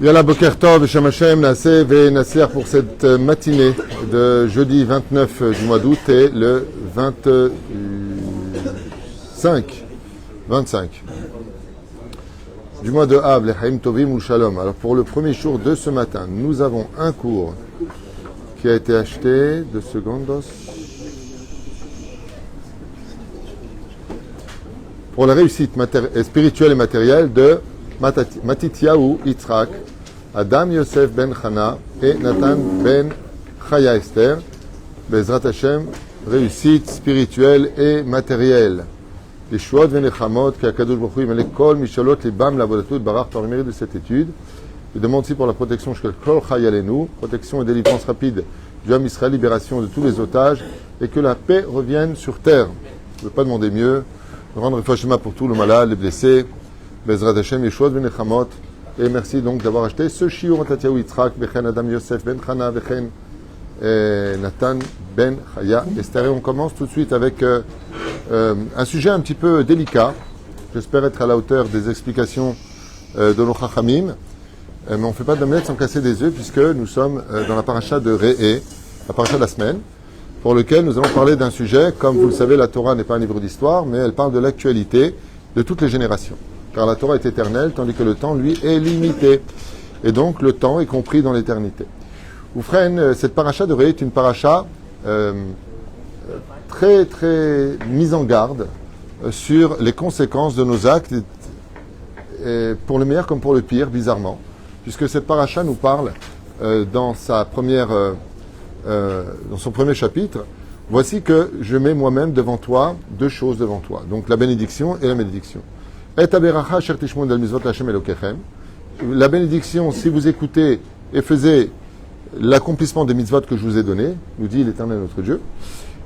Yalla Boker Tov, Shem Hashem, Nasseh ve Nasser pour cette matinée de jeudi 29 du mois d'août et le 25 du mois de Av, les Haïm Tovim ou Shalom. Alors pour le premier jour de ce matin, nous avons un cours qui a été acheté, 2 secondes, pour la réussite spirituelle et matérielle de Matityahu Yitzhak, Adam Yosef ben Chana et Nathan ben Chaya Esther. Bezrat Hashem, réussite spirituelle et matérielle. Yeshuot venechamot, qui a Kadosh Baruch Hu yimele kol mishalot libam lavodatou barach par le mérite de cette étude. Il demande aussi pour la protection shel kol chayalenu, protection et délivrance rapide du Ham Israël, libération de tous les otages, et que la paix revienne sur terre. Je ne peux pas demander mieux. Rendre Fashima pour tout le malade, les blessés. Bezrat Hashem, Yeshuot venechamot. Et merci donc d'avoir acheté ce shiur Matityahu Yitzhak, Bechen Adam Yosef ben Chana, Bechen Nathan ben Chaya Esther. Et on commence tout de suite avec un sujet un petit peu délicat. J'espère être à la hauteur des explications de nos Chachamim. Mais on ne fait pas de l'omelette sans casser des œufs, puisque nous sommes dans la paracha de Re'eh, la paracha de la semaine, pour lequel nous allons parler d'un sujet. Comme vous le savez, la Torah n'est pas un livre d'histoire, mais elle parle de l'actualité de toutes les générations. Car la Torah est éternelle, tandis que le temps, lui, est limité. Et donc, le temps est compris dans l'éternité. Oufren, cette paracha de Re'eh est une paracha très, très mise en garde sur les conséquences de nos actes, et pour le meilleur comme pour le pire, bizarrement. Puisque cette paracha nous parle dans son premier chapitre. Voici que je mets moi-même devant toi 2 choses devant toi. Donc, la bénédiction et la malédiction. La bénédiction, si vous écoutez et faisiez l'accomplissement des mitzvot que je vous ai donnés, nous dit l'Éternel notre Dieu.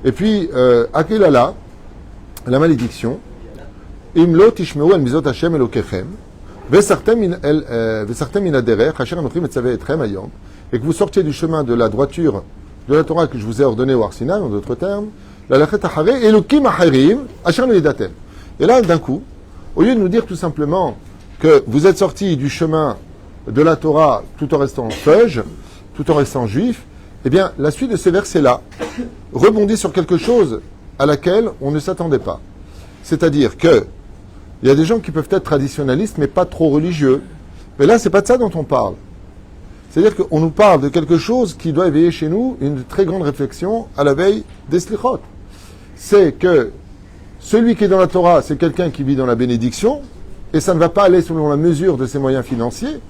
Et puis, Akilala, la malédiction, Imlo tishmeu el mitzvot Hashem Elokechem, vesartem min aderer, Hasher anochim etzaveh etrem hayom, et que vous sortiez du chemin de la droiture de la Torah que je vous ai ordonné au Har Sinaï, en d'autres termes, la lachet achareh elokim acherim, Hasher lo yedatem. Et là, d'un coup, au lieu de nous dire tout simplement que vous êtes sortis du chemin de la Torah tout en restant feuge, tout en restant juif, eh bien, la suite de ces versets-là rebondit sur quelque chose à laquelle on ne s'attendait pas. C'est-à-dire que il y a des gens qui peuvent être traditionnalistes, mais pas trop religieux. Mais là, c'est pas de ça dont on parle. C'est-à-dire qu'on nous parle de quelque chose qui doit éveiller chez nous une très grande réflexion à la veille des slichot. C'est que celui qui est dans la Torah, c'est quelqu'un qui vit dans la bénédiction, et ça ne va pas aller selon la mesure de ses moyens financiers.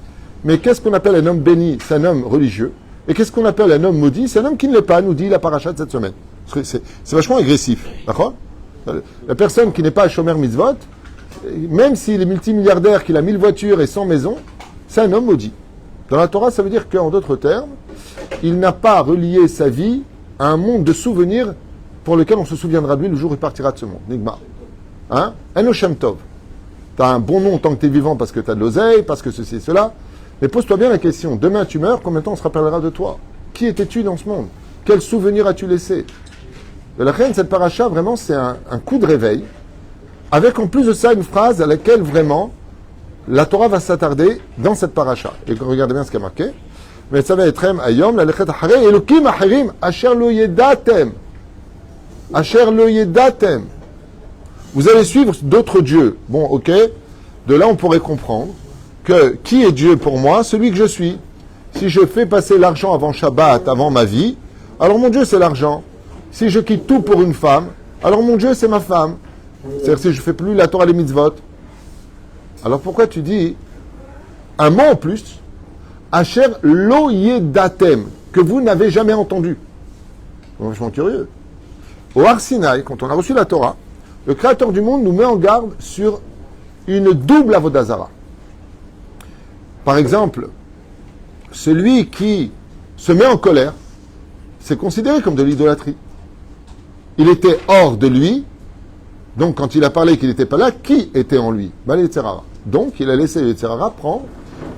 Mais qu'est-ce qu'on appelle un homme béni? C'est un homme religieux. Et qu'est-ce qu'on appelle un homme maudit? C'est un homme qui ne l'est pas, nous dit la paracha de cette semaine. C'est vachement agressif. D'accord? La personne qui n'est pas un shomer mitzvot, même s'il est multimilliardaire, qu'il a 1000 voitures et 100 maisons, c'est un homme maudit. Dans la Torah, ça veut dire qu'en d'autres termes, il n'a pas relié sa vie à un monde de souvenirs pour lequel on se souviendra de lui le jour où il partira de ce monde. Nigma. Hein? Eno Shem Tov. Tu as un bon nom tant que tu es vivant parce que tu as de l'oseille, parce que ceci et cela. Mais pose-toi bien la question, demain tu meurs, combien de temps on se rappellera de toi? Qui étais-tu dans ce monde? Quel souvenir as-tu laissé? De la reine, cette paracha, vraiment, c'est un coup de réveil, avec en plus de ça une phrase à laquelle vraiment la Torah va s'attarder dans cette paracha. Et regardez bien ce qui est marqué. Mais ça va être ayom, la lechet achareh, elokim acherim, asher lo yedatem. Asher lo yedatem. Vous allez suivre d'autres dieux. Bon, ok. De là, on pourrait comprendre que qui est Dieu pour moi? Celui que je suis. Si je fais passer l'argent avant Shabbat, avant ma vie, alors mon Dieu, c'est l'argent. Si je quitte tout pour une femme, alors mon Dieu, c'est ma femme. C'est-à-dire si je ne fais plus la Torah les mitzvot. Alors pourquoi tu dis un mot en plus, Asher lo yedatem, que vous n'avez jamais entendu? C'est vachement curieux. Au Har Sinaï, quand on a reçu la Torah, le Créateur du monde nous met en garde sur une double avodah zara. Par exemple, celui qui se met en colère, c'est considéré comme de l'idolâtrie. Il était hors de lui, donc quand il a parlé qu'il n'était pas là, qui était en lui? Ben, le Yetzer Hara. Donc il a laissé le Yetzer Hara prendre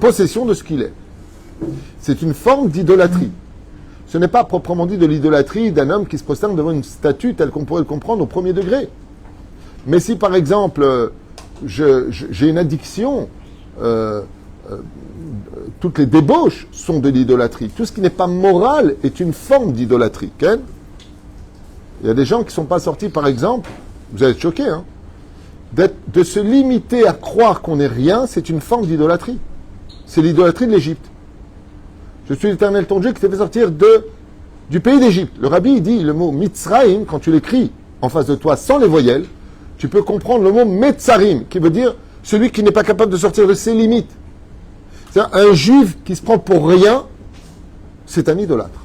possession de ce qu'il est. C'est une forme d'idolâtrie. Ce n'est pas proprement dit de l'idolâtrie d'un homme qui se prosterne devant une statue telle qu'on pourrait le comprendre au premier degré. Mais si par exemple j'ai une addiction toutes les débauches sont de l'idolâtrie. Tout ce qui n'est pas moral est une forme d'idolâtrie. Okay? Il y a des gens qui ne sont pas sortis, par exemple, vous allez être choqués, hein, de se limiter à croire qu'on n'est rien, c'est une forme d'idolâtrie. C'est l'idolâtrie de l'Égypte. Je suis l'Éternel ton Dieu qui t'a fait sortir du pays d'Égypte. Le rabbi il dit le mot Mitzrayim, quand tu l'écris en face de toi sans les voyelles, tu peux comprendre le mot Metzarim, qui veut dire celui qui n'est pas capable de sortir de ses limites. C'est-à-dire un juif qui se prend pour rien, c'est un idolâtre.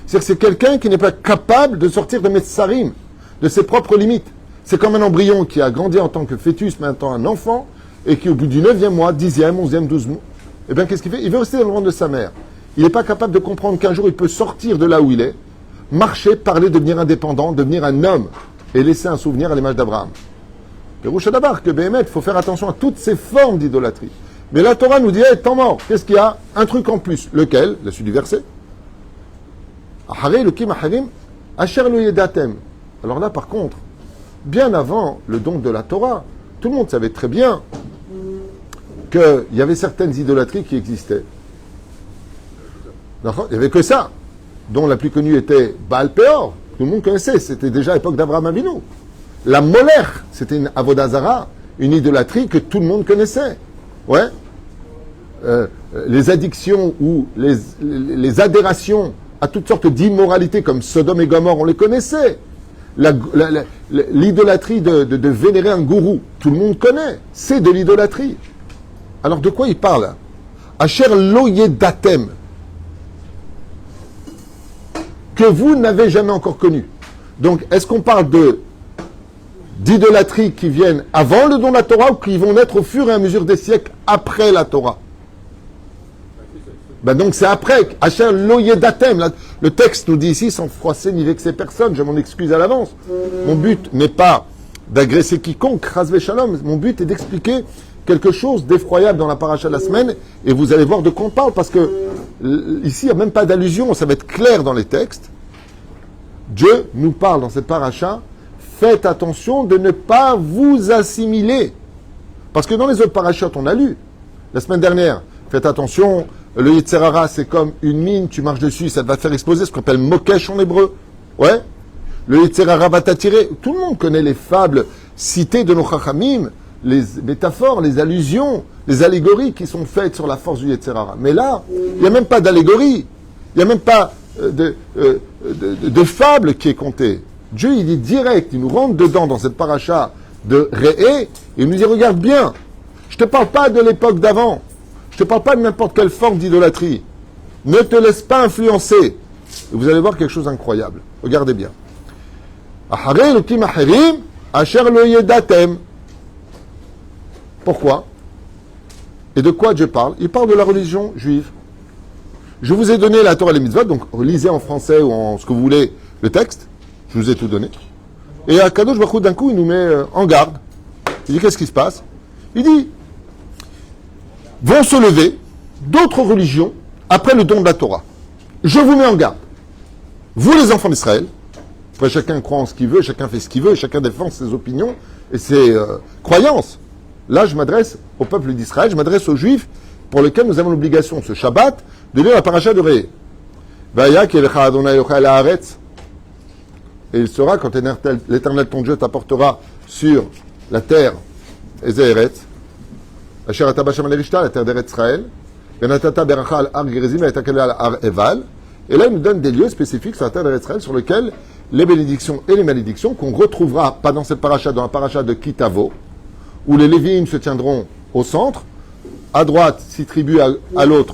C'est-à-dire que c'est quelqu'un qui n'est pas capable de sortir de Metzarim, de ses propres limites. C'est comme un embryon qui a grandi en tant que fœtus, maintenant un enfant, et qui au bout du 9e mois, 10e, 11e, 12e mois, eh bien qu'est-ce qu'il fait? Il veut rester dans le ventre de sa mère. Il n'est pas capable de comprendre qu'un jour il peut sortir de là où il est, marcher, parler, devenir indépendant, devenir un homme, et laisser un souvenir à l'image d'Abraham. Le Rouch Adabar, que Béhémet, il faut faire attention à toutes ces formes d'idolâtrie. Mais la Torah nous dit, hey, temps mort, qu'est-ce qu'il y a? Un truc en plus. Lequel? La suite du verset. Alors là, par contre, bien avant le don de la Torah, tout le monde savait très bien qu'il y avait certaines idolâtries qui existaient. Il n'y avait que ça, dont la plus connue était Baal Peor. Tout le monde connaissait, c'était déjà à l'époque d'Abraham Avinu. La Molech, c'était une Avodah Zara, une idolâtrie que tout le monde connaissait. Ouais. Les addictions ou les adhérations à toutes sortes d'immoralités comme Sodome et Gomorrhe, on les connaissait. L'idolâtrie de vénérer un gourou, tout le monde connaît. C'est de l'idolâtrie. Alors de quoi il parle? Asher lo yedatem, que vous n'avez jamais encore connu. Donc, est-ce qu'on parle d'idolâtrie qui viennent avant le don de la Torah ou qui vont naître au fur et à mesure des siècles après la Torah? Ben donc c'est après. Asher lo yedatem. Le texte nous dit ici, sans froisser ni vexer personne, je m'en excuse à l'avance. Mon but n'est pas d'agresser quiconque, chas v'shalom. Mon but est d'expliquer quelque chose d'effroyable dans la paracha de la semaine, et vous allez voir de quoi on parle, parce que ici, il n'y a même pas d'allusion, ça va être clair dans les textes. Dieu nous parle dans cette paracha, faites attention de ne pas vous assimiler. Parce que dans les autres parachutes, on a lu, la semaine dernière, faites attention, le Yetzer Hara, c'est comme une mine, tu marches dessus, ça va te faire exploser, ce qu'on appelle mokesh en hébreu. Ouais. Le Yetzer Hara va t'attirer. Tout le monde connaît les fables citées de nos chachamim, les métaphores, les allusions, les allégories qui sont faites sur la force du Yetzer Hara. Mais là, il n'y a même pas d'allégorie. Il n'y a même pas de fable qui est contée. Dieu, il dit direct, il nous rentre dedans dans cette paracha de Réé, et il nous dit, regarde bien, je ne te parle pas de l'époque d'avant, je ne te parle pas de n'importe quelle forme d'idolâtrie. Ne te laisse pas influencer. Et vous allez voir quelque chose d'incroyable. Regardez bien. Pourquoi? Et de quoi Dieu parle? Il parle de la religion juive. Je vous ai donné la Torah et les mitzvot, donc lisez en français ou en ce que vous voulez le texte. Je vous ai tout donné. Et à Kadosh Baruch Hu, d'un coup, il nous met en garde. Il dit, qu'est-ce qui se passe? Il dit, vont se lever d'autres religions après le don de la Torah. Je vous mets en garde. Vous, les enfants d'Israël, après chacun croit en ce qu'il veut, chacun fait ce qu'il veut, chacun défend ses opinions et ses croyances. Là, je m'adresse au peuple d'Israël, je m'adresse aux Juifs pour lesquels nous avons l'obligation, ce Shabbat, de lire la paracha de Réé. Et il sera, quand l'Éternel ton Dieu t'apportera sur la terre, Eretz, Asher ata b'Shem al-Rishta, la terre d'Eretz Israël, Venatata beracha al-Har Gerizim et Etakele al-Har Eval. Et là, il nous donne des lieux spécifiques sur la terre d'Eretz Israël sur lesquels les bénédictions et les malédictions qu'on retrouvera, pas dans cette paracha, dans la paracha de Kitavo, où les Lévi'im se tiendront au centre, à droite, 6 tribus, à l'autre,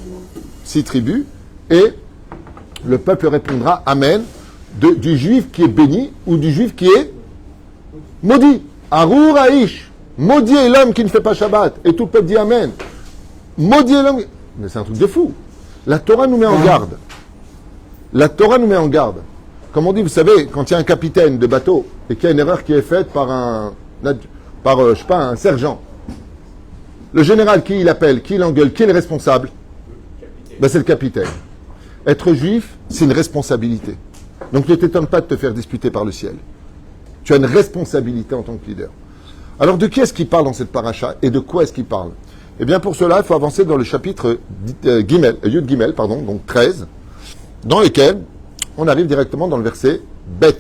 6 tribus, et le peuple répondra Amen, du juif qui est béni ou du juif qui est maudit. Arur Aïch, maudit est l'homme qui ne fait pas Shabbat, et tout le peuple dit Amen. Maudit est l'homme. Mais c'est un truc de fou. La Torah nous met en garde. La Torah nous met en garde. Comme on dit, vous savez, quand il y a un capitaine de bateau et qu'il y a une erreur qui est faite par un sergent, le général, qui il appelle, qui l'engueule, qui est le responsable? Ben, c'est le capitaine. Être juif, c'est une responsabilité. Donc ne t'étonne pas de te faire disputer par le ciel. Tu as une responsabilité en tant que leader. Alors de qui est-ce qu'il parle dans cette paracha et de quoi est-ce qu'il parle? Eh bien, pour cela, il faut avancer dans le chapitre Yud Gimel, donc 13, dans lequel on arrive directement dans le verset Bet.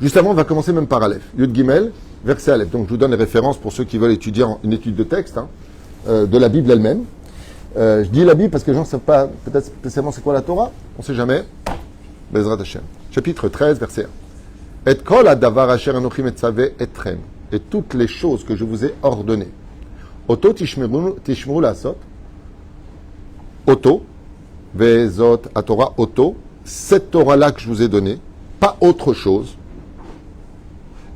Juste avant, on va commencer même par Aleph. Yud Gimel, verset Aleph. Donc, je vous donne les références pour ceux qui veulent étudier une étude de texte, de la Bible elle-même. Je dis la Bible parce que les gens ne savent pas peut-être spécialement c'est quoi la Torah. On ne sait jamais. Bezrat Hashem. Chapitre 13, verset 1. Et kol hadavar asher anochi metzaveh etrem. Et toutes les choses que je vous ai ordonnées. Oto tishmeru lasot. Oto. Vezot a Torah. Oto. Cette Torah-là que je vous ai donnée. Pas autre chose.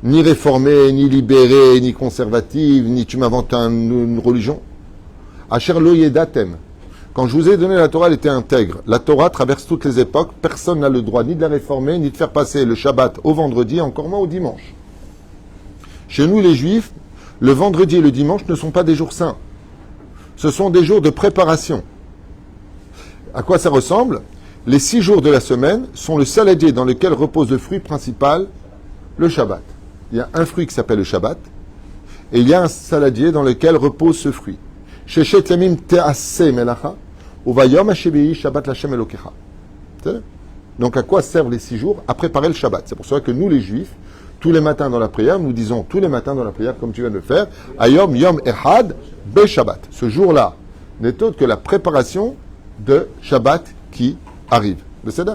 Ni réformée, ni libérée, ni conservative, ni tu m'inventes une religion. Asher lo yedatem. Quand je vous ai donné la Torah, elle était intègre. La Torah traverse toutes les époques. Personne n'a le droit ni de la réformer, ni de faire passer le Shabbat au vendredi, encore moins au dimanche. Chez nous, les Juifs, le vendredi et le dimanche ne sont pas des jours saints. Ce sont des jours de préparation. À quoi ça ressemble? Les 6 jours de la semaine sont le saladier dans lequel repose le fruit principal, le Shabbat. Il y a un fruit qui s'appelle le Shabbat, et il y a un saladier dans lequel repose ce fruit. Sheshet yamim te'ase melacha, uvayom hashebi'i Shabbat l'Hashem Elokecha. Donc à quoi servent les 6 jours? À préparer le Shabbat. C'est pour ça que nous, les Juifs, tous les matins dans la prière, nous disons tous les matins dans la prière, comme tu viens de le faire, Ayom Yom Ehad Be Shabbat. Ce jour-là n'est autre que la préparation de Shabbat qui arrive. Le Seder.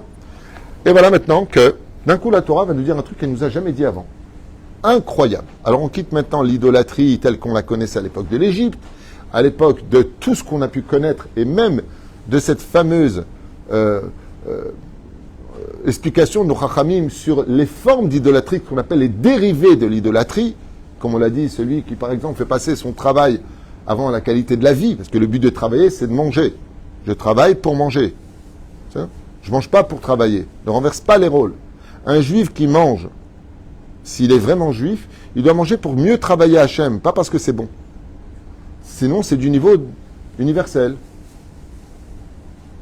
Et voilà maintenant que, d'un coup, la Torah va nous dire un truc qu'elle ne nous a jamais dit avant. Incroyable. Alors on quitte maintenant l'idolâtrie telle qu'on la connaissait à l'époque de l'Égypte, à l'époque de tout ce qu'on a pu connaître, et même de cette fameuse explication de nos Chachamim sur les formes d'idolâtrie qu'on appelle les dérivés de l'idolâtrie, comme on l'a dit, celui qui par exemple fait passer son travail avant la qualité de la vie, parce que le but de travailler c'est de manger. Je travaille pour manger. Je ne mange pas pour travailler. Ne renverse pas les rôles. Un juif qui mange, s'il est vraiment juif, il doit manger pour mieux travailler à Hachem, pas parce que c'est bon. Sinon, c'est du niveau universel.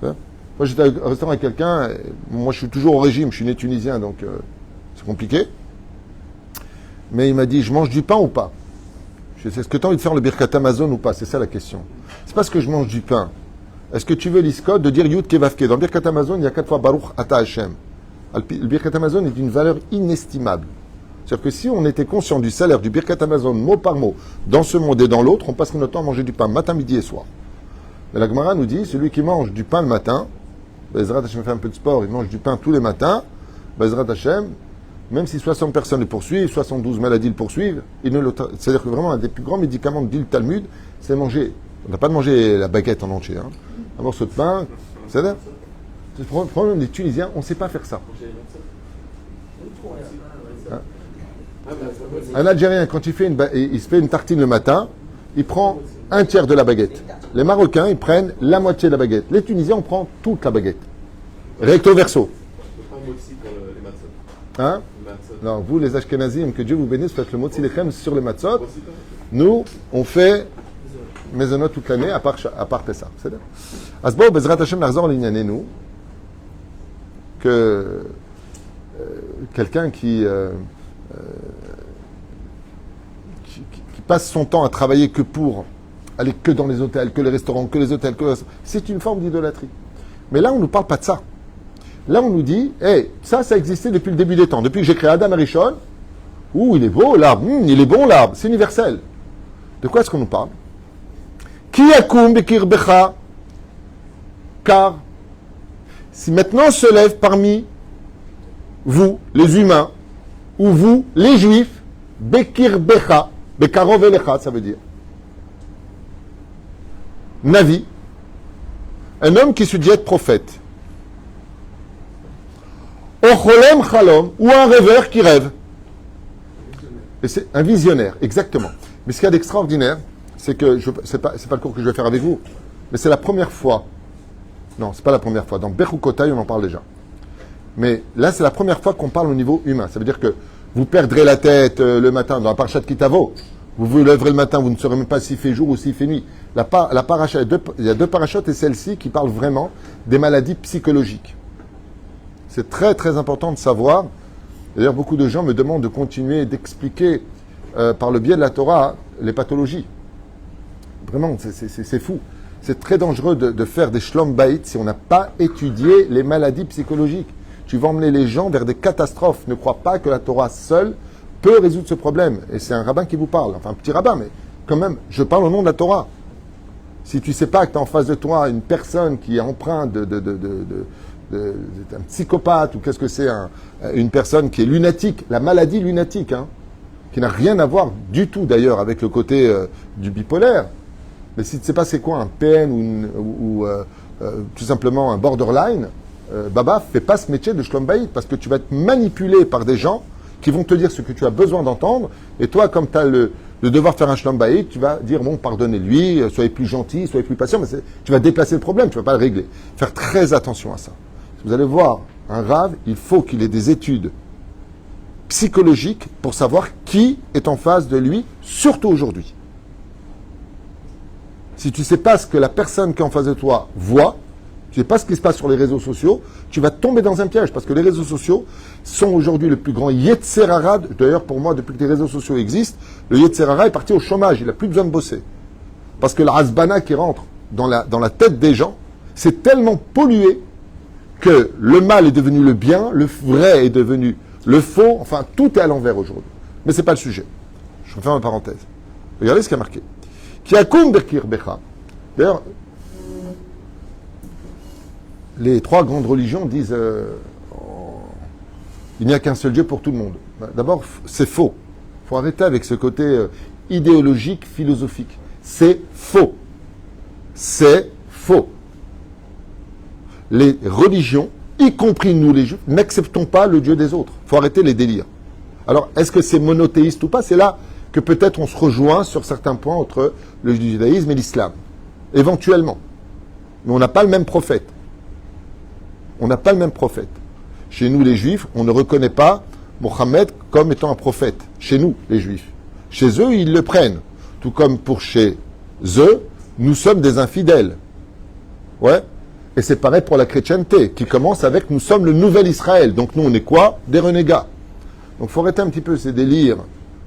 Moi, j'étais au restaurant avec quelqu'un, moi je suis toujours au régime, je suis né tunisien, donc c'est compliqué. Mais il m'a dit, je mange du pain ou pas? Je sais, est-ce que tu as envie de faire le Birkat Amazon ou pas? C'est ça la question. C'est parce que je mange du pain. Est-ce que tu veux l'iscot de dire Yud Kevavke? Dans le Birkat Amazon, il y a 4 fois Baruch Ata Hashem. Le Birkat Amazon est d'une valeur inestimable. C'est-à-dire que si on était conscient du salaire du Birkat Amazon mot par mot, dans ce monde et dans l'autre, on passerait notre temps à manger du pain matin, midi et soir. Mais la Gemara nous dit, celui qui mange du pain le matin, Bezrat Hashem fait un peu de sport, il mange du pain tous les matins, Bezrat Hashem, même si 60 personnes le poursuivent, 72 maladies le poursuivent, c'est-à-dire que vraiment un des plus grands médicaments dit le Talmud, c'est manger. On n'a pas de manger la baguette en entier. Un morceau de pain, c'est-à-dire, le problème des Tunisiens, on ne sait pas faire ça. Un Algérien, quand il se fait une tartine le matin, il prend un tiers de la baguette. Les Marocains, ils prennent la moitié de la baguette. Les Tunisiens, on prend toute la baguette. Recto verso. Hein? Non, vous, les Ashkenazim, que Dieu vous bénisse, faites le motzi lechem sur les matzot. Nous, on fait maisonnot toute l'année, à part Pessah. C'est-à-dire, Asbo, Bezrat Hashem, Narzor, Lignanenu, que quelqu'un qui passe son temps à travailler que pour aller que dans les hôtels, que les restaurants, que les hôtels, c'est une forme d'idolâtrie. Mais là, on ne nous parle pas de ça. Là, on nous dit, ça existait depuis le début des temps. Depuis que j'ai créé Adam Arishon, il est beau l'arbre, il est bon l'arbre, c'est universel. De quoi est-ce qu'on nous parle? Ki yakum bekirbecha, car si maintenant se lève parmi vous, les humains, ou vous, les juifs, bekirbecha, bekarov elecha, ça veut dire Navi, un homme qui se dit être prophète, Ocholem Chalom, ou un rêveur qui rêve. Et c'est un visionnaire, exactement. Mais ce qu'il y a d'extraordinaire, c'est que, c'est pas le cours que je vais faire avec vous, mais c'est la première fois. Non, c'est pas la première fois. Dans Bechukotai, on en parle déjà. Mais là, c'est la première fois qu'on parle au niveau humain. Ça veut dire que vous perdrez la tête le matin dans la parashat Kitavo. Vous vous lèverez le matin, vous ne saurez même pas s'il fait jour ou s'il fait nuit. La parashat, il y a 2 parachutes et celle-ci qui parlent vraiment des maladies psychologiques. C'est très très important de savoir. D'ailleurs, beaucoup de gens me demandent de continuer d'expliquer par le biais de la Torah les pathologies. Vraiment, c'est fou. C'est très dangereux de faire des shlom bayit si on n'a pas étudié les maladies psychologiques. Tu vas emmener les gens vers des catastrophes. Ne crois pas que la Torah seule peut résoudre ce problème. Et c'est un rabbin qui vous parle. Enfin, un petit rabbin, mais quand même, je parle au nom de la Torah. Si tu ne sais pas que tu as en face de toi une personne qui est empreinte d'un psychopathe, ou qu'est-ce que c'est, une personne qui est lunatique, la maladie lunatique, hein, qui n'a rien à voir du tout d'ailleurs avec le côté du bipolaire. Mais si tu ne sais pas c'est quoi un PN ou tout simplement un borderline, Baba, fais pas ce métier de shlom bayit parce que tu vas être manipulé par des gens qui vont te dire ce que tu as besoin d'entendre. Et toi, comme tu as le devoir de faire un shlom bayit, tu vas dire bon, pardonnez-lui, soyez plus gentil, soyez plus patient, mais tu vas déplacer le problème, tu ne vas pas le régler. Faire très attention à ça. Vous allez voir, un rave, il faut qu'il ait des études psychologiques pour savoir qui est en face de lui, surtout aujourd'hui. Si tu ne sais pas ce que la personne qui est en face de toi voit, tu ne sais pas ce qui se passe sur les réseaux sociaux, tu vas tomber dans un piège, parce que les réseaux sociaux sont aujourd'hui le plus grand Yetzer Hara. D'ailleurs, pour moi, depuis que les réseaux sociaux existent, le Yetzer Hara est parti au chômage, il n'a plus besoin de bosser. Parce que la hasbana qui rentre dans la tête des gens, c'est tellement pollué que le mal est devenu le bien, le vrai est devenu le faux, enfin, tout est à l'envers aujourd'hui. Mais ce n'est pas le sujet. Je referme ma parenthèse. Regardez ce qu'il y a marqué. Kiakum Bekir Becha. D'ailleurs, les trois grandes religions disent il n'y a qu'un seul Dieu pour tout le monde. D'abord, c'est faux. Il faut arrêter avec ce côté idéologique, philosophique. C'est faux. C'est faux. Les religions, y compris nous les Juifs, n'acceptons pas le Dieu des autres. Il faut arrêter les délires. Alors, est-ce que c'est monothéiste ou pas? C'est là que peut-être on se rejoint sur certains points entre le judaïsme et l'islam. Éventuellement. Mais on n'a pas le même prophète. On n'a pas le même prophète. Chez nous, les Juifs, on ne reconnaît pas Mohammed comme étant un prophète. Chez nous, les Juifs. Chez eux, ils le prennent. Tout comme pour chez eux, nous sommes des infidèles. Ouais. Et c'est pareil pour la chrétienté, qui commence avec « nous sommes le nouvel Israël ». Donc nous, on est quoi? Des renégats. Donc il faut arrêter un petit peu ces délires,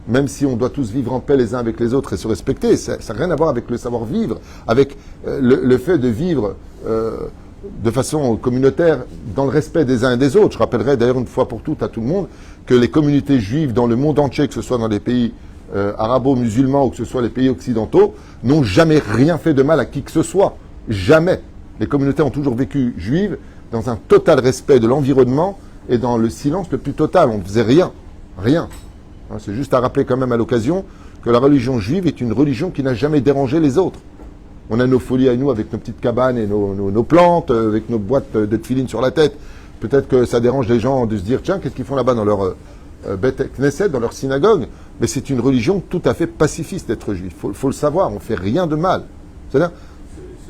même si on doit tous vivre en paix les uns avec les autres et se respecter. Ça n'a rien à voir avec le savoir-vivre, avec le fait de vivre de façon communautaire dans le respect des uns et des autres. Je rappellerai d'ailleurs une fois pour toutes à tout le monde que les communautés juives dans le monde entier, que ce soit dans les pays arabo-musulmans ou que ce soit les pays occidentaux, n'ont jamais rien fait de mal à qui que ce soit. Jamais. Les communautés ont toujours vécu juives dans un total respect de l'environnement et dans le silence le plus total. On ne faisait rien. Rien. Hein, c'est juste à rappeler quand même à l'occasion que la religion juive est une religion qui n'a jamais dérangé les autres. On a nos folies à nous avec nos petites cabanes et nos plantes, avec nos boîtes de tefilines sur la tête. Peut-être que ça dérange les gens de se dire, tiens, qu'est-ce qu'ils font là-bas dans leur Beth Knesset, dans leur synagogue? Mais c'est une religion tout à fait pacifiste d'être juif. Faut le savoir, on ne fait rien de mal. C'est-à-dire,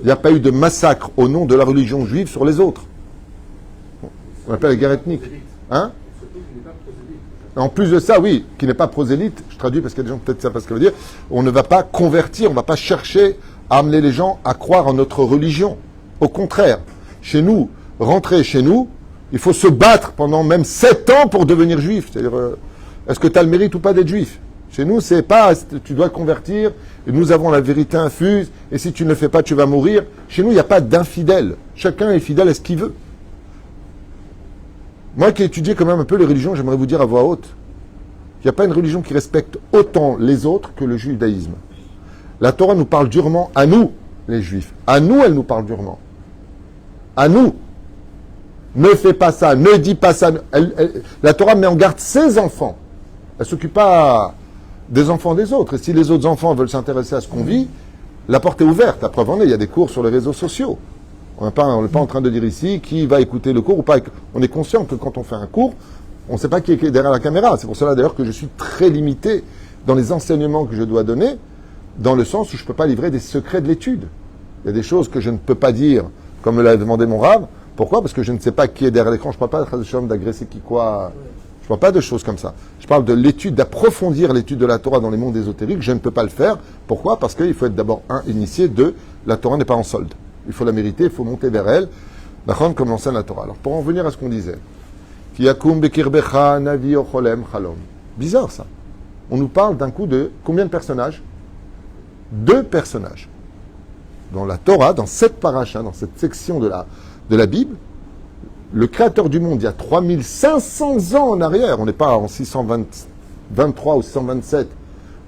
il n'y a pas eu de massacre au nom de la religion juive sur les autres. On appelle la guerre ethnique. Hein? En plus de ça, oui, qui n'est pas prosélyte, je traduis parce qu'il y a des gens peut-être savent pas ce que ça veut dire, on ne va pas convertir, on ne va pas chercher à amener les gens à croire en notre religion. Au contraire, chez nous, rentrer chez nous, il faut se battre pendant même 7 ans pour devenir juif. C'est-à-dire, est-ce que tu as le mérite ou pas d'être juif? Chez nous, c'est pas, tu dois convertir, et nous avons la vérité infuse, et si tu ne le fais pas, tu vas mourir. Chez nous, il n'y a pas d'infidèle. Chacun est fidèle à ce qu'il veut. Moi qui ai étudié quand même un peu les religions, j'aimerais vous dire à voix haute, il n'y a pas une religion qui respecte autant les autres que le judaïsme. La Torah nous parle durement à nous, les juifs. À nous, elle nous parle durement. À nous. Ne fais pas ça, ne dis pas ça. La Torah met en garde ses enfants. Elle ne s'occupe pas des enfants des autres. Et si les autres enfants veulent s'intéresser à ce qu'on vit, la porte est ouverte. La preuve en est, il y a des cours sur les réseaux sociaux. On n'est pas en train de dire ici qui va écouter le cours ou pas. On est conscient que quand on fait un cours, on ne sait pas qui est derrière la caméra. C'est pour cela d'ailleurs que je suis très limité dans les enseignements que je dois donner, dans le sens où je ne peux pas livrer des secrets de l'étude. Il y a des choses que je ne peux pas dire, comme me l'a demandé mon rave. Pourquoi? Parce que je ne sais pas qui est derrière l'écran. Je ne parle pas d'agresser qui quoi. Je ne parle pas de choses comme ça. Je parle de l'étude, d'approfondir l'étude de la Torah dans les mondes ésotériques. Je ne peux pas le faire. Pourquoi? Parce qu'il faut être d'abord, initié. Deux, la Torah n'est pas en solde. Il faut la mériter, il faut monter vers elle. Comme l'enseigne la Torah. Alors, pour en venir à ce qu'on disait. Bizarre, ça. On nous parle d'un coup de combien de personnages? 2 personnages. dans la Torah, dans cette paracha, dans cette section de la Bible, le créateur du monde, il y a 3500 ans en arrière, on n'est pas en 623 ou 627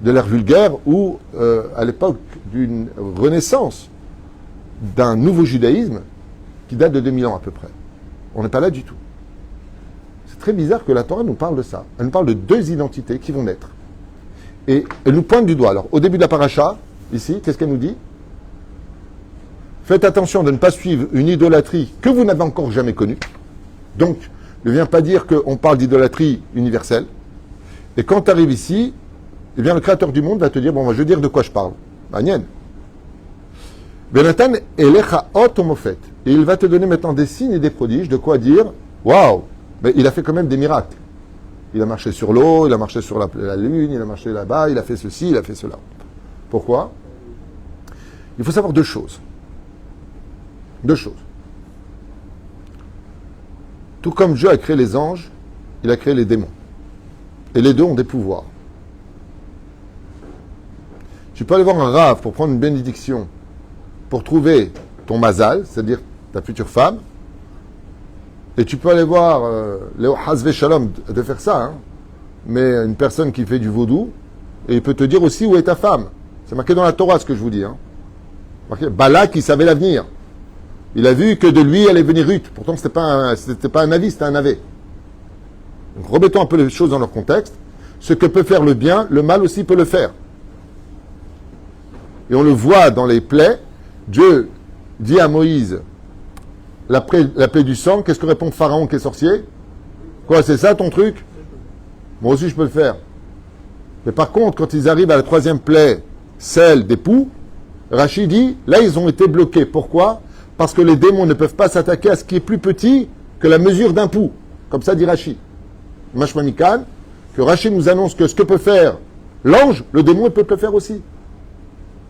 de l'ère vulgaire, ou à l'époque d'une renaissance, d'un nouveau judaïsme qui date de 2000 ans à peu près. On n'est pas là du tout. C'est très bizarre que la Torah nous parle de ça. Elle nous parle de deux identités qui vont naître. Et elle nous pointe du doigt. Alors, au début de la paracha, ici, qu'est-ce qu'elle nous dit? Faites attention de ne pas suivre une idolâtrie que vous n'avez encore jamais connue. Donc, ne viens pas dire qu'on parle d'idolâtrie universelle. Et quand tu arrives ici, eh bien, le créateur du monde va te dire, bon, je vais dire de quoi je parle. Magnen. Benatan elecha otomofet. Et il va te donner maintenant des signes et des prodiges, de quoi dire, waouh, mais il a fait quand même des miracles. Il a marché sur l'eau, il a marché sur la lune, il a marché là-bas, il a fait ceci, il a fait cela. Pourquoi? Il faut savoir deux choses. Deux choses. Tout comme Dieu a créé les anges, il a créé les démons. Et les deux ont des pouvoirs. Tu peux aller voir un rave pour prendre une bénédiction, pour trouver ton mazal, c'est-à-dire ta future femme, et tu peux aller voir Léo Hazve Shalom de faire ça, hein, mais une personne qui fait du vaudou, et il peut te dire aussi où est ta femme. C'est marqué dans la Torah ce que je vous dis. Hein. Marqué, Balak qui savait l'avenir. Il a vu que de lui allait venir Ruth. Pourtant, c'était pas un avis, c'était un navet. Donc, remettons un peu les choses dans leur contexte. Ce que peut faire le bien, le mal aussi peut le faire. Et on le voit dans les plaies. Dieu dit à Moïse, la plaie du sang, qu'est-ce que répond Pharaon qui est sorcier? Quoi, c'est ça ton truc? Moi aussi, je peux le faire. Mais par contre, quand ils arrivent à la troisième plaie, celle des poux, Rachid dit, là, ils ont été bloqués. Pourquoi? Parce que les démons ne peuvent pas s'attaquer à ce qui est plus petit que la mesure d'un pouls. Comme ça dit Rachid. Mashmamikan, que Rachid nous annonce que ce que peut faire l'ange, le démon, il peut le faire aussi.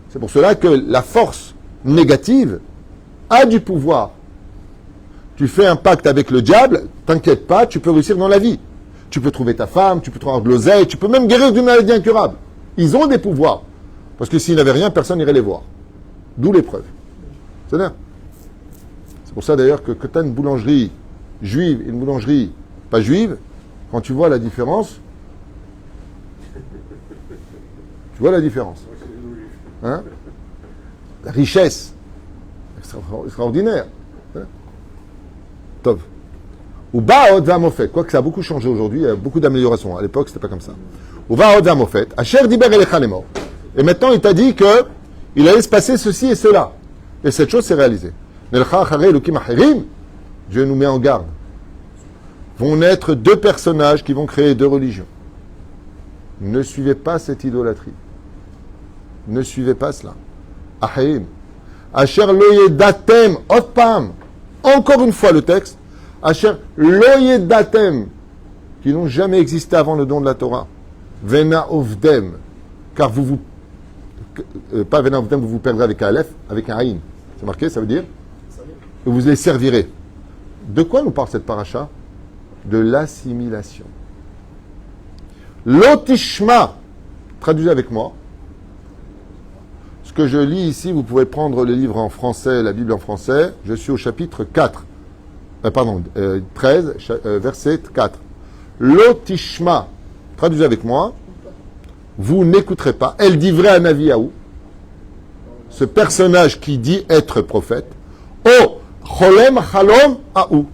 C'est pour cela que la force négative a du pouvoir. Tu fais un pacte avec le diable, t'inquiète pas, tu peux réussir dans la vie. Tu peux trouver ta femme, tu peux trouver de l'oseille, tu peux même guérir d'une maladie incurable. Ils ont des pouvoirs. Parce que s'ils n'avaient rien, personne n'irait les voir. D'où l'épreuve. C'est bien. C'est pour ça d'ailleurs que tu as une boulangerie juive et une boulangerie pas juive, quand tu vois la différence, tu vois la différence. Hein? La richesse extraordinaire. Tov. Ou ba'od v'amofet. Quoique ça a beaucoup changé aujourd'hui, il y a beaucoup d'améliorations. À l'époque, c'était pas comme ça. Ou ba'od v'amofet. Asher diber elecha lemor. Et maintenant, il t'a dit que il allait se passer ceci et cela. Et cette chose s'est réalisée. Dieu nous met en garde. Vont naître deux personnages qui vont créer deux religions. Ne suivez pas cette idolâtrie. Ne suivez pas cela. Ahim. Asher loyedatem otpam. Encore une fois le texte. Asher loyedatem. Qui n'ont jamais existé avant le don de la Torah. Vena ovdem. Car pas Vena ovdem, vous perdrez avec un Aleph, avec un Aïn. C'est marqué, ça veut dire que vous les servirez. De quoi nous parle cette paracha? De l'assimilation. L'otishma, traduisez avec moi. Ce que je lis ici, vous pouvez prendre le livre en français, la Bible en français. Je suis au chapitre 4. 13, verset 4. L'otishma, traduisez avec moi. Vous n'écouterez pas. Elle dit vrai à Naviaou. Ce personnage qui dit être prophète. Oh, cholem chalom aou.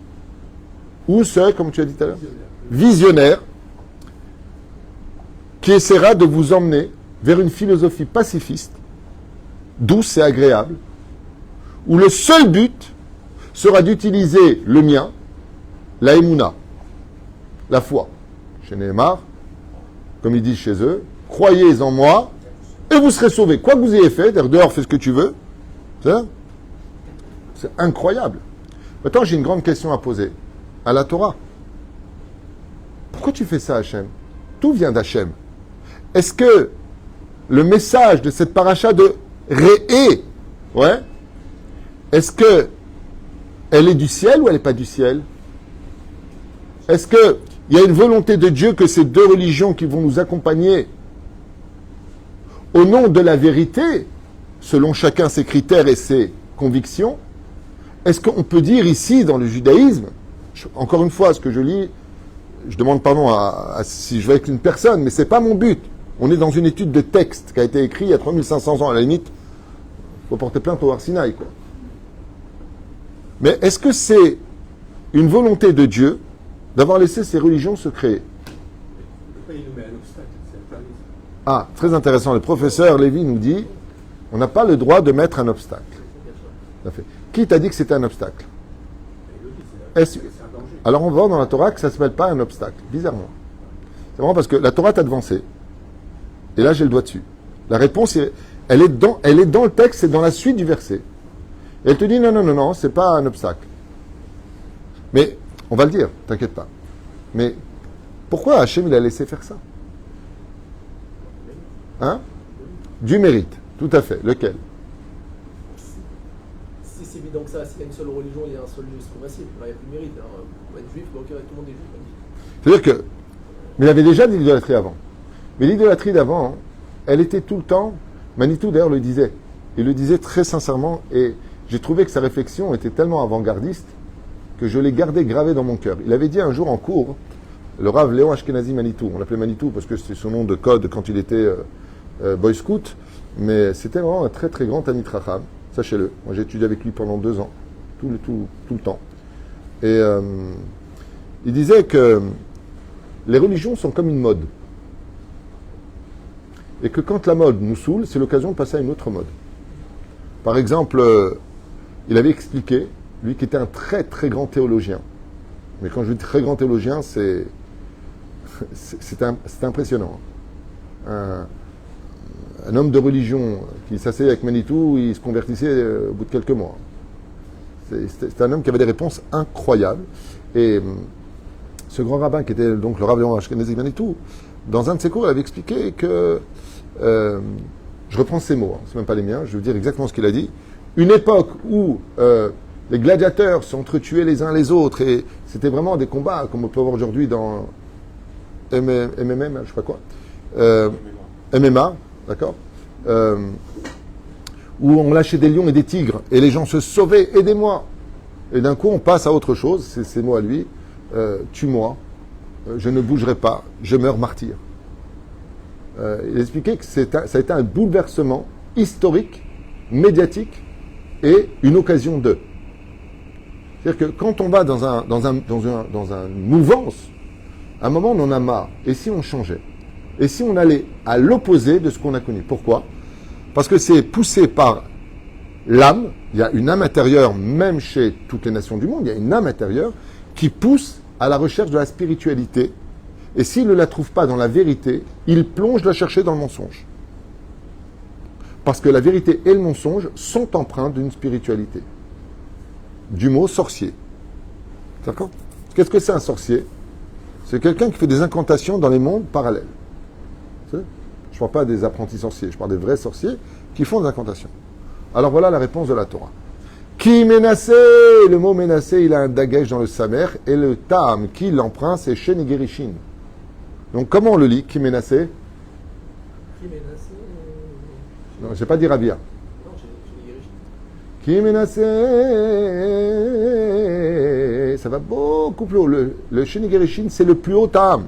Ou ce, comme tu as dit tout à l'heure, visionnaire, qui essaiera de vous emmener vers une philosophie pacifiste, douce et agréable, où le seul but sera d'utiliser le mien, la émouna, la foi. Chez Nehemar, comme ils disent chez eux, croyez en moi et vous serez sauvés. Quoi que vous ayez fait, dehors, fais ce que tu veux. C'est incroyable. Maintenant, j'ai une grande question à poser à la Torah. Pourquoi tu fais ça, Hachem? Tout vient d'Hachem. Est-ce que le message de cette paracha de Réé, ouais, est-ce que elle est du ciel ou elle n'est pas du ciel? Est-ce qu'il y a une volonté de Dieu que ces deux religions qui vont nous accompagner au nom de la vérité selon chacun ses critères et ses convictions, est-ce qu'on peut dire ici, dans le judaïsme, encore une fois, ce que je lis, je demande pardon si je vais avec une personne, mais c'est pas mon but. On est dans une étude de texte qui a été écrite il y a 3500 ans, à la limite, il faut porter plainte au Arsinaï, quoi. Mais est-ce que c'est une volonté de Dieu d'avoir laissé ces religions se créer? Ah, très intéressant. Le professeur Lévy nous dit, on n'a pas le droit de mettre un obstacle. Tout à fait. Qui t'a dit que c'était un obstacle? Alors on va voir dans la Torah que ça ne s'appelle pas un obstacle, bizarrement. C'est vraiment parce que la Torah t'a devancé. Et là, j'ai le doigt dessus. La réponse, elle est dans le texte, c'est dans la suite du verset. Et elle te dit, non, c'est pas un obstacle. Mais, on va le dire, t'inquiète pas. Mais, pourquoi Hachem, il a laissé faire ça? Hein? Du mérite, tout à fait. Lequel? Si c'est évident que ça, s'il y a une seule religion, il y a un seul Dieu, c'est trop facile. Là, il n'y a plus de mérite. Alors, pour être juif, donc tout le monde est juif. C'est-à-dire que, mais il avait déjà de l'idolâtrie avant. Mais l'idolâtrie d'avant, elle était tout le temps, Manitou d'ailleurs le disait. Il le disait très sincèrement, et j'ai trouvé que sa réflexion était tellement avant-gardiste que je l'ai gardé gravé dans mon cœur. Il avait dit un jour en cours, le Rav Léon Ashkenazi Manitou, on l'appelait Manitou parce que c'était son nom de code quand il était boy scout, mais c'était vraiment un très très grand Talmid Chacham, sachez-le. Moi j'ai étudié avec lui pendant 2 ans, tout le temps. Et il disait que les religions sont comme une mode. Et que quand la mode nous saoule, c'est l'occasion de passer à une autre mode. Par exemple, il avait expliqué, lui qui était un très très grand théologien, mais quand je dis très grand théologien, c'est impressionnant. Un homme de religion qui s'asseyait avec Manitou, il se convertissait au bout de quelques mois. C'est un homme qui avait des réponses incroyables. Et ce grand rabbin qui était donc le Rav Léon Ashkenazi Manitou, dans un de ses cours, il avait expliqué que, je reprends ses mots, c'est même pas les miens, je veux dire exactement ce qu'il a dit, une époque où les gladiateurs s'entretuaient les uns les autres, et c'était vraiment des combats, comme on peut voir aujourd'hui dans MMM, je sais pas quoi, MMA, d'accord, où on lâchait des lions et des tigres, et les gens se sauvaient, aidez-moi. Et d'un coup, on passe à autre chose, c'est ces mots à lui, tue-moi, je ne bougerai pas, je meurs martyr. Il expliquait que ça a été un bouleversement historique, médiatique, et une occasion de. C'est-à-dire que quand on va dans une mouvance, à un moment on en a marre. Et si on changeait? Et si on allait à l'opposé de ce qu'on a connu? Pourquoi? Parce que c'est poussé par l'âme. Il y a une âme intérieure, même chez toutes les nations du monde, il y a une âme intérieure qui pousse à la recherche de la spiritualité. Et s'il ne la trouve pas dans la vérité, il plonge la chercher dans le mensonge. Parce que la vérité et le mensonge sont empreints d'une spiritualité. Du mot sorcier. D'accord? Qu'est-ce que c'est un sorcier? C'est quelqu'un qui fait des incantations dans les mondes parallèles. Je ne parle pas des apprentis sorciers, je parle des vrais sorciers qui font des incantations. Alors voilà la réponse de la Torah. Qui menacé? Le mot menacé, il a un dagesh dans le samer, et le tam qui l'emprunte, c'est shenigerishin. Donc comment on le lit? Qui menacé? Qui menacé? Non, j'ai pas dit Rabia. Non, j'ai Qui menacé? Ça va beaucoup plus haut. Le shenigerishin, c'est le plus haut tam.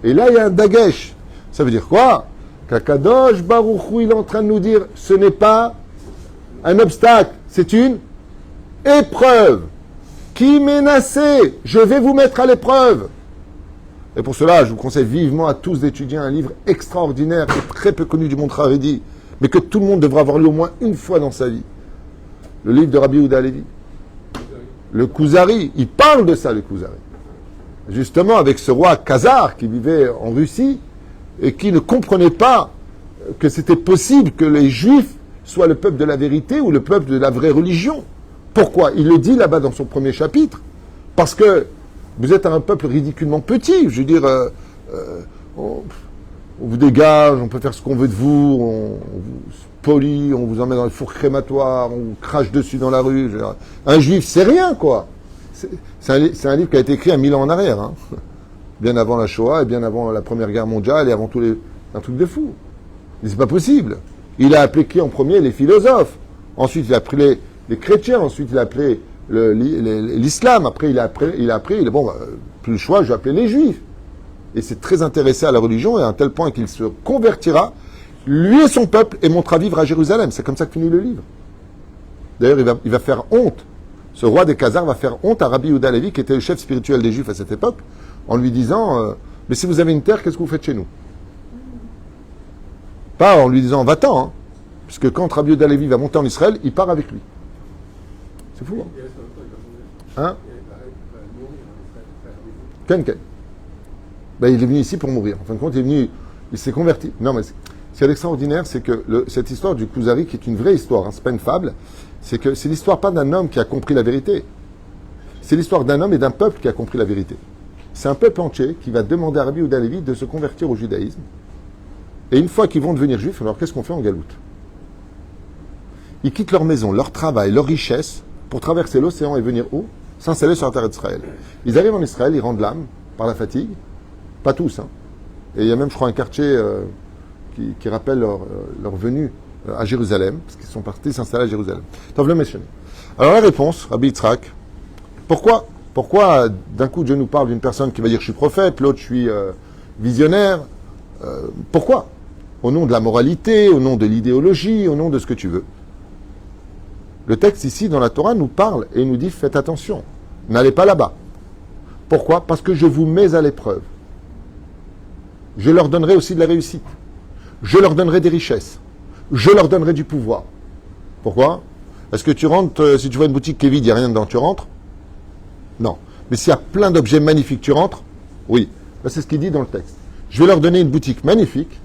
Et là, il y a un dagesh. Ça veut dire quoi? Kakadosh Baruch Hu, il est en train de nous dire, ce n'est pas un obstacle, c'est une épreuve. Qui menacé? Je vais vous mettre à l'épreuve. Et pour cela, je vous conseille vivement à tous d'étudier un livre extraordinaire et très peu connu du monde Haredi, mais que tout le monde devra avoir lu au moins une fois dans sa vie. Le livre de Rabbi Yehuda Halevi. Le Kuzari, il parle de ça, le Kuzari. Justement, avec ce roi Khazar qui vivait en Russie et qui ne comprenait pas que c'était possible que les Juifs soient le peuple de la vérité ou le peuple de la vraie religion. Pourquoi? Il le dit là-bas dans son premier chapitre. Parce que vous êtes un peuple ridiculement petit. Je veux dire, on vous dégage, on peut faire ce qu'on veut de vous, on vous polie, on vous emmène dans le four crématoire, on vous crache dessus dans la rue. Je veux dire, un juif, c'est rien, quoi. C'est un livre qui a été écrit à 1000 ans en arrière. Hein. Bien avant la Shoah et bien avant la Première Guerre mondiale et avant tous les... un truc de fou. Mais c'est pas possible. Il a appelé qui en premier? Les philosophes. Ensuite, il a appelé les chrétiens. Ensuite, il a appelé l'islam. Après, il a appris, bon, plus le choix, je vais appeler les juifs. Et c'est très intéressé à la religion, et à un tel point qu'il se convertira, lui et son peuple, et montera vivre à Jérusalem. C'est comme ça que finit le livre. D'ailleurs, il va faire honte. Ce roi des Khazars va faire honte à Rabbi Yehuda Halevi, qui était le chef spirituel des Juifs à cette époque, en lui disant mais si vous avez une terre, qu'est-ce que vous faites chez nous? Pas en lui disant va-t'en, hein, puisque quand Rabbi Yehuda Halevi va monter en Israël, il part avec lui. C'est fou, hein? Ken. Ben, il est venu ici pour mourir. En fin de compte, il s'est converti. Non, mais ce qui est extraordinaire, c'est que cette histoire du Kuzari, qui est une vraie histoire, hein, c'est pas une fable, c'est que c'est l'histoire pas d'un homme qui a compris la vérité. C'est l'histoire d'un homme et d'un peuple qui a compris la vérité. C'est un peuple entier qui va demander à Rabbi Yehuda Halevi de se convertir au judaïsme. Et une fois qu'ils vont devenir juifs, alors qu'est-ce qu'on fait en galoute? Ils quittent leur maison, leur travail, leur richesse, pour traverser l'océan et venir où? S'installer sur la terre d'Israël. Ils arrivent en Israël, ils rendent l'âme par la fatigue. Pas tous, hein. Et il y a même, je crois, un quartier qui rappelle leur venue à Jérusalem, parce qu'ils sont partis s'installer à Jérusalem. Tov le mentionner. Alors la réponse, Rabbi Yitzhak, pourquoi d'un coup Dieu nous parle d'une personne qui va dire je suis prophète, l'autre je suis visionnaire? Pourquoi? Au nom de la moralité, au nom de l'idéologie, au nom de ce que tu veux. Le texte ici dans la Torah nous parle et nous dit faites attention, n'allez pas là-bas. Pourquoi? Parce que je vous mets à l'épreuve. Je leur donnerai aussi de la réussite. Je leur donnerai des richesses. Je leur donnerai du pouvoir. Pourquoi? Est-ce que tu rentres, si tu vois une boutique qui est vide, il n'y a rien dedans, tu rentres? Non. Mais s'il y a plein d'objets magnifiques, tu rentres? Oui. Ben, c'est ce qu'il dit dans le texte. Je vais leur donner une boutique magnifique,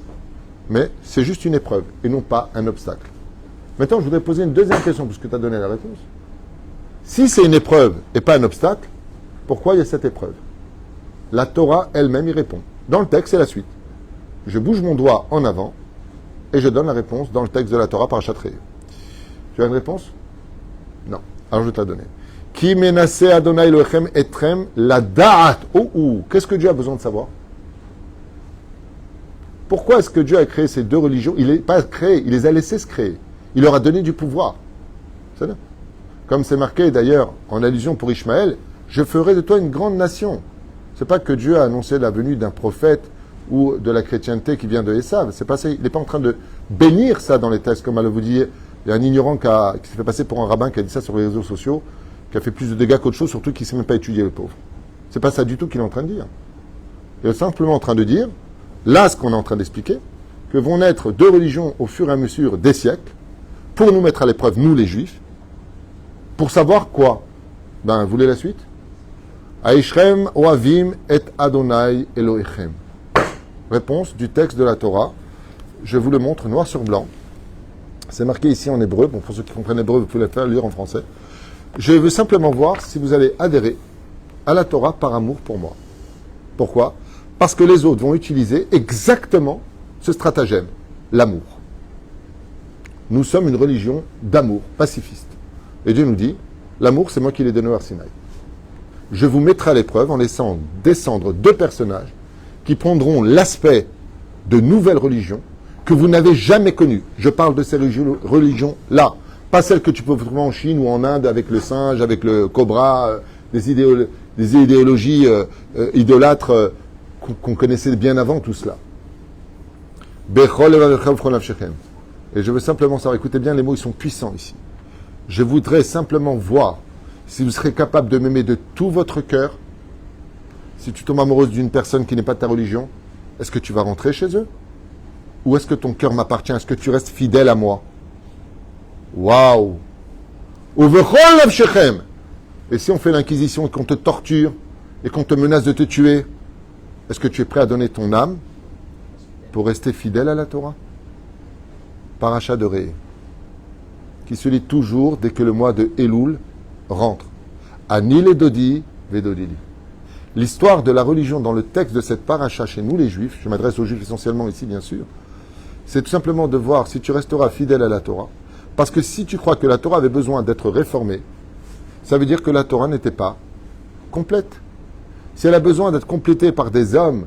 mais c'est juste une épreuve et non pas un obstacle. Maintenant, je voudrais poser une deuxième question, puisque tu as donné la réponse. Si c'est une épreuve et pas un obstacle, pourquoi il y a cette épreuve? La Torah elle-même y répond. Dans le texte, c'est la suite. Je bouge mon doigt en avant et je donne la réponse dans le texte de la Torah par Chatré. Tu as une réponse? Non. Alors je vais te la donner. Ki menase Adonai Elohechem etrem la da'at. Qu'est-ce que Dieu a besoin de savoir? Pourquoi est-ce que Dieu a créé ces deux religions? Il n'est pas créé, il les a laissés se créer. Il leur a donné du pouvoir. C'est bien. Comme c'est marqué d'ailleurs en allusion pour Ishmaël, je ferai de toi une grande nation. C'est pas que Dieu a annoncé la venue d'un prophète ou de la chrétienté qui vient de Esav. C'est pas ça. Il n'est pas en train de bénir ça dans les textes, comme elle vous dit. Il y a un ignorant qui s'est fait passer pour un rabbin qui a dit ça sur les réseaux sociaux, qui a fait plus de dégâts qu'autre chose, surtout qui ne sait même pas étudier le pauvre. C'est pas ça du tout qu'il est en train de dire. Il est simplement en train de dire, là, ce qu'on est en train d'expliquer, que vont naître deux religions au fur et à mesure des siècles, pour nous mettre à l'épreuve, nous les juifs, pour savoir quoi? Ben, vous voulez la suite? Aishrem oavim et Adonai Elohechem. Réponse du texte de la Torah. Je vous le montre noir sur blanc. C'est marqué ici en hébreu. Bon, pour ceux qui comprennent hébreu, vous pouvez le faire lire en français. Je veux simplement voir si vous allez adhérer à la Torah par amour pour moi. Pourquoi? Parce que les autres vont utiliser exactement ce stratagème, l'amour. Nous sommes une religion d'amour, pacifiste. Et Dieu nous dit, l'amour, c'est moi qui l'ai donné à Sinaï. Je vous mettrai à l'épreuve en laissant descendre deux personnages qui prendront l'aspect de nouvelles religions que vous n'avez jamais connues. Je parle de ces religions-là, pas celles que tu peux trouver en Chine ou en Inde avec le singe, avec le cobra, des idéologies idolâtres qu'on connaissait bien avant tout cela. Et je veux simplement savoir, écoutez bien, les mots ils sont puissants ici. Je voudrais simplement voir si vous serez capable de m'aimer de tout votre cœur. Si tu tombes amoureuse d'une personne qui n'est pas de ta religion, est-ce que tu vas rentrer chez eux? Ou est-ce que ton cœur m'appartient? Est-ce que tu restes fidèle à moi? Waouh! Et si on fait l'inquisition et qu'on te torture et qu'on te menace de te tuer, est-ce que tu es prêt à donner ton âme pour rester fidèle à la Torah? Paracha de Ré, qui se lit toujours dès que le mois de Elul rentre. Ani le Dodi, Vedodili. L'histoire de la religion dans le texte de cette paracha chez nous les Juifs, je m'adresse aux Juifs essentiellement ici bien sûr, c'est tout simplement de voir si tu resteras fidèle à la Torah. Parce que si tu crois que la Torah avait besoin d'être réformée, ça veut dire que la Torah n'était pas complète. Si elle a besoin d'être complétée par des hommes,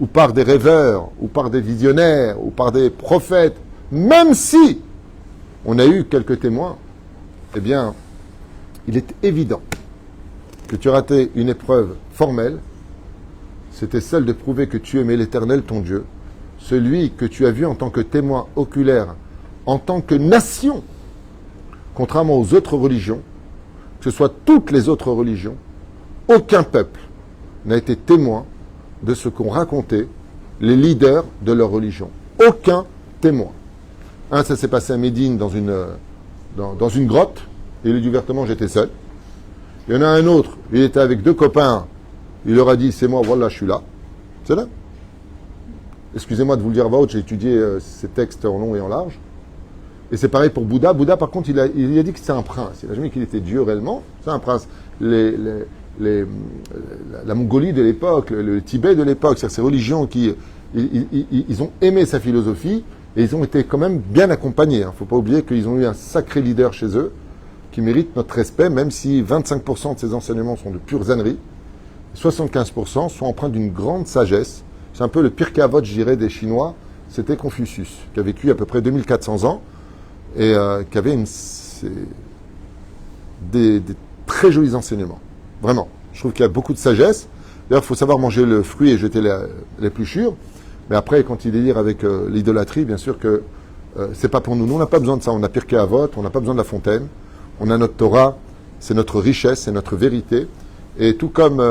ou par des rêveurs, ou par des visionnaires, ou par des prophètes, même si on a eu quelques témoins, eh bien, il est évident que tu as raté une épreuve formelle, c'était celle de prouver que tu aimais l'Éternel, ton Dieu, celui que tu as vu en tant que témoin oculaire, en tant que nation, contrairement aux autres religions, que ce soit toutes les autres religions, aucun peuple n'a été témoin de ce qu'ont raconté les leaders de leur religion. Aucun témoin. Un, ça s'est passé à Médine dans une grotte, et il dit ouvertement, j'étais seul. Il y en a un autre, il était avec 2 copains, il leur a dit, c'est moi, voilà, je suis là. C'est là. Excusez-moi de vous le dire à voix haute, j'ai étudié ces textes en long et en large. Et c'est pareil pour Bouddha. Bouddha, par contre, il a dit que c'était un prince. Il n'a jamais dit qu'il était Dieu réellement. C'est un prince. La Mongolie de l'époque, le Tibet de l'époque, c'est-à-dire ces religions qui... Ils ont aimé sa philosophie et ils ont été quand même bien accompagnés. Il ne faut pas oublier qu'ils ont eu un sacré leader chez eux qui mérite notre respect, même si 25% de ses enseignements sont de pure ânerie, 75% sont empreints d'une grande sagesse. C'est un peu le pire Avot, je dirais, des Chinois. C'était Confucius, qui a vécu à peu près 2400 ans et qui avait des très jolis enseignements. Vraiment. Je trouve qu'il y a beaucoup de sagesse. D'ailleurs, il faut savoir manger le fruit et jeter l'épluchure. Mais après, quand il délire avec l'idolâtrie, bien sûr que c'est pas pour nous. Nous, on n'a pas besoin de ça. On a Pirkei Avot, on n'a pas besoin de la fontaine. On a notre Torah, c'est notre richesse, c'est notre vérité. Et tout comme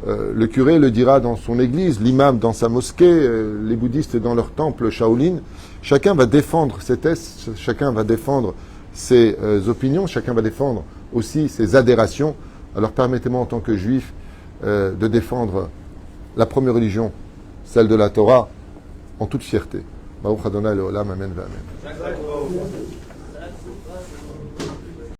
le curé le dira dans son église, l'imam dans sa mosquée, les bouddhistes dans leur temple Shaolin, chacun va défendre ses thèses, chacun va défendre ses opinions, chacun va défendre aussi ses adhérations. Alors permettez-moi en tant que juif de défendre la première religion, celle de la Torah, en toute fierté. Baruch Adonai Leolam, Amen, Amen.